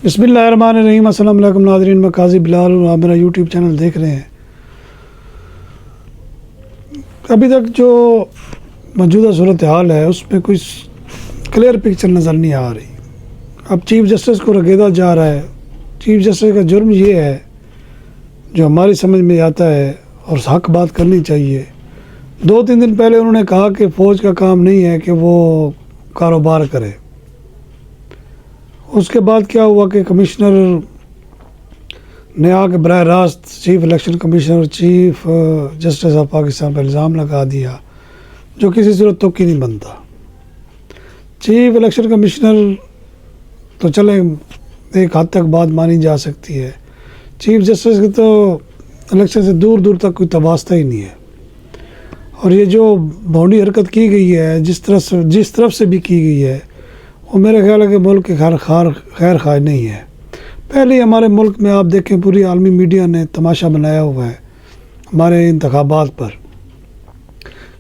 بسم اللہ الرحمن الرحیم۔ السلام علیکم ناظرین، میں قاضی بلال ہوں، آپ میرا یوٹیوب چینل دیکھ رہے ہیں۔ ابھی تک جو موجودہ صورتحال ہے اس میں کوئی کلیئر پکچر نظر نہیں آ رہی۔ اب چیف جسٹس کو رگیدا جا رہا ہے۔ چیف جسٹس کا جرم یہ ہے جو ہماری سمجھ میں آتا ہے اور حق بات کرنی چاہیے۔ 2-3 دن پہلے انہوں نے کہا کہ فوج کا کام نہیں ہے کہ وہ کاروبار کرے۔ اس کے بعد کیا ہوا کہ کمشنر نے آ کے براہ راست chief election commissioner chief justice of Pakistan پر الزام لگا دیا، جو کسی صورت تو کی نہیں بنتا۔ چیف الیکشن کمشنر تو چلے ایک حد تک بات مانی جا سکتی ہے، چیف جسٹس کی تو الیکشن سے دور دور تک کوئی وابستہ ہی نہیں ہے۔ اور یہ جو بھونڈی حرکت کی گئی ہے، جس طرف سے بھی کی گئی ہے، وہ میرے خیال ہے کہ ملک کے خیر خواہ نہیں ہے۔ پہلے ہمارے ملک میں آپ دیکھیں پوری عالمی میڈیا نے تماشا بنایا ہوا ہے ہمارے انتخابات پر،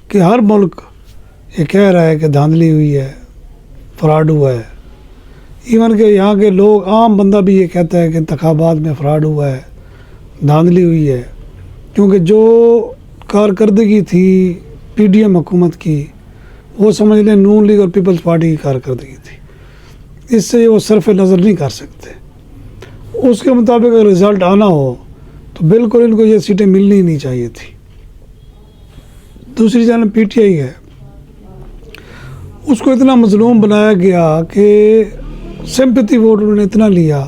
کہ ہر ملک یہ کہہ رہا ہے کہ دھاندلی ہوئی ہے، فراڈ ہوا ہے۔ ایون کہ یہاں کے لوگ، عام بندہ بھی یہ کہتا ہے کہ انتخابات میں فراڈ ہوا ہے، دھاندلی ہوئی ہے، کیونکہ جو کارکردگی تھی پی ڈی ایم حکومت کی، وہ سمجھ لیں نون لیگ اور پیپلز پارٹی کی کارکردگی تھی۔ اس سے وہ صرف نظر نہیں کر سکتے۔ اس کے مطابق اگر رزلٹ آنا ہو تو بالکل ان کو یہ سیٹیں ملنی ہی نہیں چاہیے تھی۔ دوسری جانب پی ٹی آئی ہے، اس کو اتنا مظلوم بنایا گیا کہ سمپتھی ووٹ انہوں نے اتنا لیا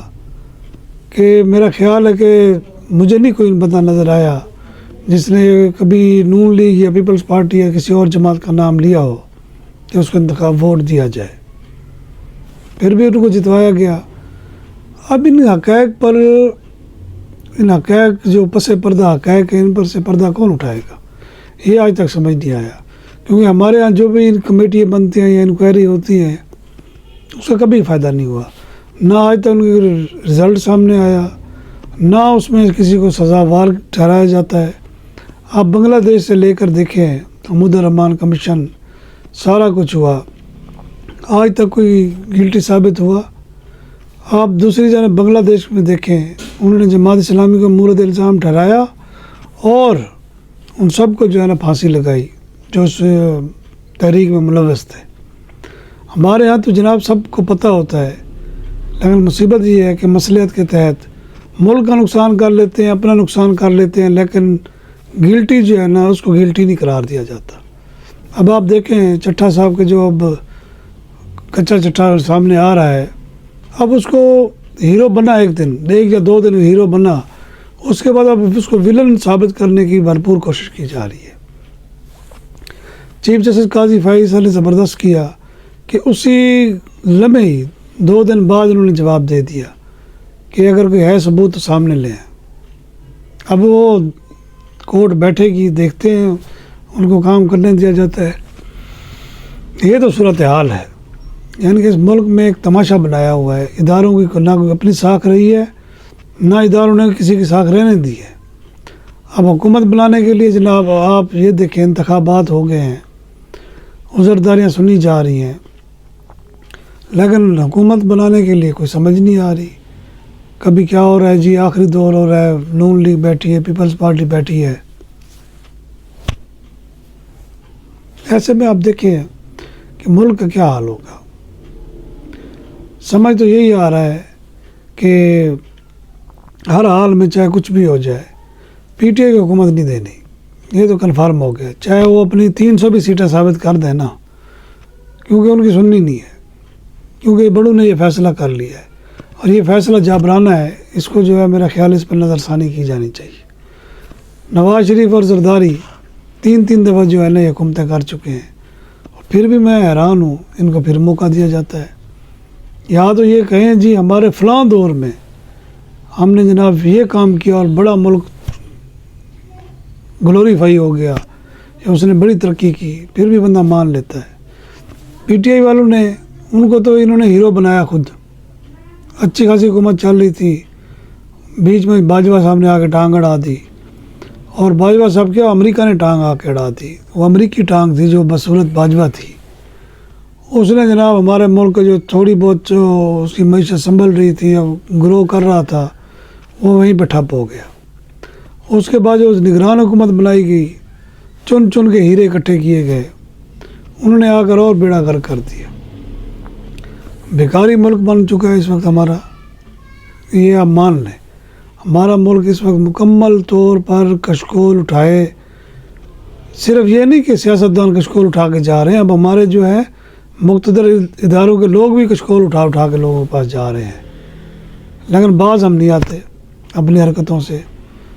کہ میرا خیال ہے کہ مجھے نہیں کوئی بندہ نظر آیا جس نے کبھی نون لیگ یا پیپلز پارٹی یا کسی اور جماعت کا نام لیا ہو کہ اس کو انتخاب ووٹ دیا جائے۔ پھر بھی ان کو جتوایا گیا۔ اب ان حقائق پر، ان حقائق جو پس پردہ حقائق ہیں، ان پر سے پردہ کون اٹھائے گا، یہ آج تک سمجھ نہیں آیا۔ کیونکہ ہمارے ہاں جو بھی کمیٹیاں بنتی ہیں یا انکوائری ہوتی ہیں، اس کا کبھی فائدہ نہیں ہوا۔ نہ آج تک ان کا رزلٹ سامنے آیا، نہ اس میں کسی کو سزاوار ٹھہرایا جاتا ہے۔ آپ بنگلہ دیش سے لے کر دیکھیں، حمود الرحمان کمیشن، سارا کچھ ہوا، آج تک کوئی گلٹی ثابت ہوا۔ آپ دوسری جانب بنگلہ دیش میں دیکھیں، انہوں نے جماعت اسلامی کو مورد الزام ٹھہرایا اور ان سب کو جو ہے نا پھانسی لگائی جو اس تحریک میں ملوث تھے۔ ہمارے ہاں تو جناب سب کو پتہ ہوتا ہے، لیکن مصیبت یہ ہے کہ مصلحت کے تحت ملک کا نقصان کر لیتے ہیں، اپنا نقصان کر لیتے ہیں، لیکن گلٹی جو ہے نا اس کو گلٹی نہیں قرار دیا جاتا۔ اب آپ دیکھیں چٹھا صاحب کے جو اب کچا چٹھا سامنے آ رہا ہے، اب اس کو ہیرو بنا، ایک یا 2 دن ہیرو بنا، اس کے بعد اب اس کو ولن ثابت کرنے کی بھرپور کوشش کی جا رہی ہے۔ چیف جسٹس قاضی فیصل نے زبردست کیا کہ اسی لمحے ہی 2 دن بعد انہوں نے جواب دے دیا کہ اگر کوئی ہے ثبوت تو سامنے لیں۔ اب وہ کورٹ بیٹھے گی، دیکھتے ہیں، ان کو کام کرنے دیا جاتا ہے۔ یہ تو صورتحال ہے، یعنی کہ اس ملک میں ایک تماشا بنایا ہوا ہے۔ اداروں کی نہ کوئی اپنی ساکھ رہی ہے، نہ اداروں نے کسی کی ساکھ رہنے دی ہے۔ اب حکومت بنانے کے لیے جناب آپ یہ دیکھیں، انتخابات ہو گئے ہیں، عذرداریاں سنی جا رہی ہیں، لیکن حکومت بنانے کے لیے کوئی سمجھ نہیں آ رہی۔ کبھی کیا ہو رہا ہے جی، آخری دور ہو رہا ہے، نون لیگ بیٹھی ہے، پیپلز پارٹی بیٹھی ہے۔ ایسے میں آپ دیکھیں کہ ملک کا کیا حال ہوگا۔ سمجھ تو یہی آ رہا ہے کہ ہر حال میں چاہے کچھ بھی ہو جائے پی ٹی آئی کی حکومت نہیں دینی، یہ تو کنفرم ہو گیا، چاہے وہ اپنی 300 بھی سیٹیں ثابت کر دیں نا، کیونکہ ان کی سننی نہیں ہے، کیونکہ بڑوں نے یہ فیصلہ کر لیا ہے اور یہ فیصلہ جابرانہ ہے۔ اس کو جو ہے میرا خیال اس پر نظر ثانی کی جانی چاہیے۔ نواز شریف اور زرداری 3 دفعہ جو ہے نا یہ حکومتیں کر چکے ہیں، اور پھر بھی میں حیران ہوں، ان کو پھر موقع دیا جاتا ہے۔ یا تو یہ کہیں جی ہمارے فلاں دور میں ہم نے جناب یہ کام کیا اور بڑا ملک گلوریفائی ہو گیا، یا اس نے بڑی ترقی کی، پھر بھی بندہ مان لیتا ہے۔ پی ٹی آئی والوں نے، ان کو تو انہوں نے ہیرو بنایا خود۔ اچھی خاصی حکومت چل رہی تھی، بیچ میں باجوہ صاحب نے آ کے ٹانگ اڑا دی، اور باجوہ صاحب کیا، امریکہ نے ٹانگ آ کے اڑا دی۔ وہ امریکی ٹانگ تھی جو بصورت باجوہ تھی، اس نے جناب ہمارے ملک کا جو تھوڑی بہت جو اس کی معیشت سنبھل رہی تھی اب گرو کر رہا تھا وہ وہیں پہ ٹھپ ہو گیا۔ اس کے بعد جو نگران حکومت بنائی گئی، چن چن کے ہیرے اکٹھے کیے گئے، انہوں نے آ کر اور بیڑا غرق کر دیا۔ بیکاری ملک بن چکا ہے اس وقت ہمارا، یہ آپ مان لیں۔ ہمارا ملک اس وقت مکمل طور پر کشکول اٹھائے، صرف یہ نہیں کہ سیاستدان کشکول اٹھا کے جا رہے ہیں، اب ہمارے جو ہے مقتدر اداروں کے لوگ بھی کشکول اٹھا کے لوگوں کے پاس جا رہے ہیں، لیکن بعض ہم نہیں آتے اپنی حرکتوں سے۔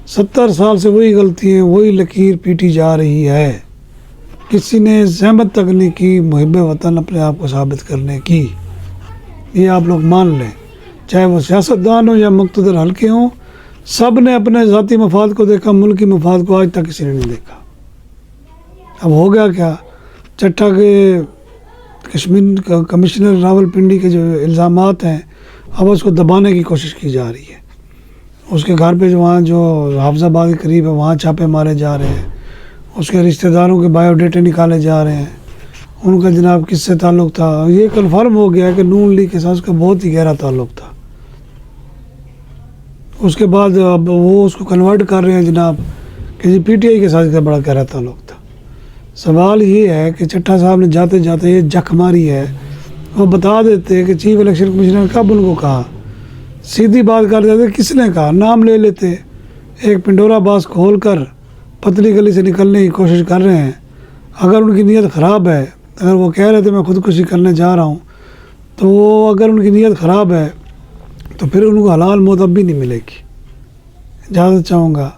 70 سال سے وہی غلطیاں، وہی لکیر پیٹی جا رہی ہے، کسی نے زحمت تک نہیں کی محب وطن اپنے آپ کو ثابت کرنے کی۔ یہ آپ لوگ مان لیں، چاہے وہ سیاستدان ہوں یا مقتدر حلقے ہوں، سب نے اپنے ذاتی مفاد کو دیکھا، ملکی مفاد کو آج تک کسی نے نہیں دیکھا۔ اب ہو گیا کیا، چٹھا کے کشمیر کمشنر راول پنڈی کے جو الزامات ہیں اب اس کو دبانے کی کوشش کی جا رہی ہے۔ اس کے گھر پہ جو وہاں جو حافظ آباد کے قریب ہے وہاں چھاپے مارے جا رہے ہیں، اس کے رشتہ داروں کے بایو ڈیٹے نکالے جا رہے ہیں، ان کا جناب کس سے تعلق تھا۔ یہ کنفرم ہو گیا کہ نون لیگ کے ساتھ اس کا بہت ہی گہرا تعلق تھا۔ اس کے بعد اب وہ اس کو کنورٹ کر رہے ہیں جناب کہ جی پی ٹی آئی کے ساتھ اس کا بڑا گہرا تعلق تھا۔ سوال یہ ہے کہ چٹھا صاحب نے جاتے جاتے یہ جک ماری ہے، وہ بتا دیتے کہ چیف الیکشن کمشنر کب ان کو کہا، سیدھی بات کر دیتے کس نے کہا، نام لے لیتے۔ ایک پنڈورا باکس کھول کر پتلی گلی سے نکلنے کی کوشش کر رہے ہیں۔ اگر ان کی نیت خراب ہے، اگر وہ کہہ رہے تھے میں خودکشی کرنے جا رہا ہوں، تو اگر ان کی نیت خراب ہے تو پھر ان کو حلال موت اب بھی نہیں ملے گی۔ اجازت چاہوں گا۔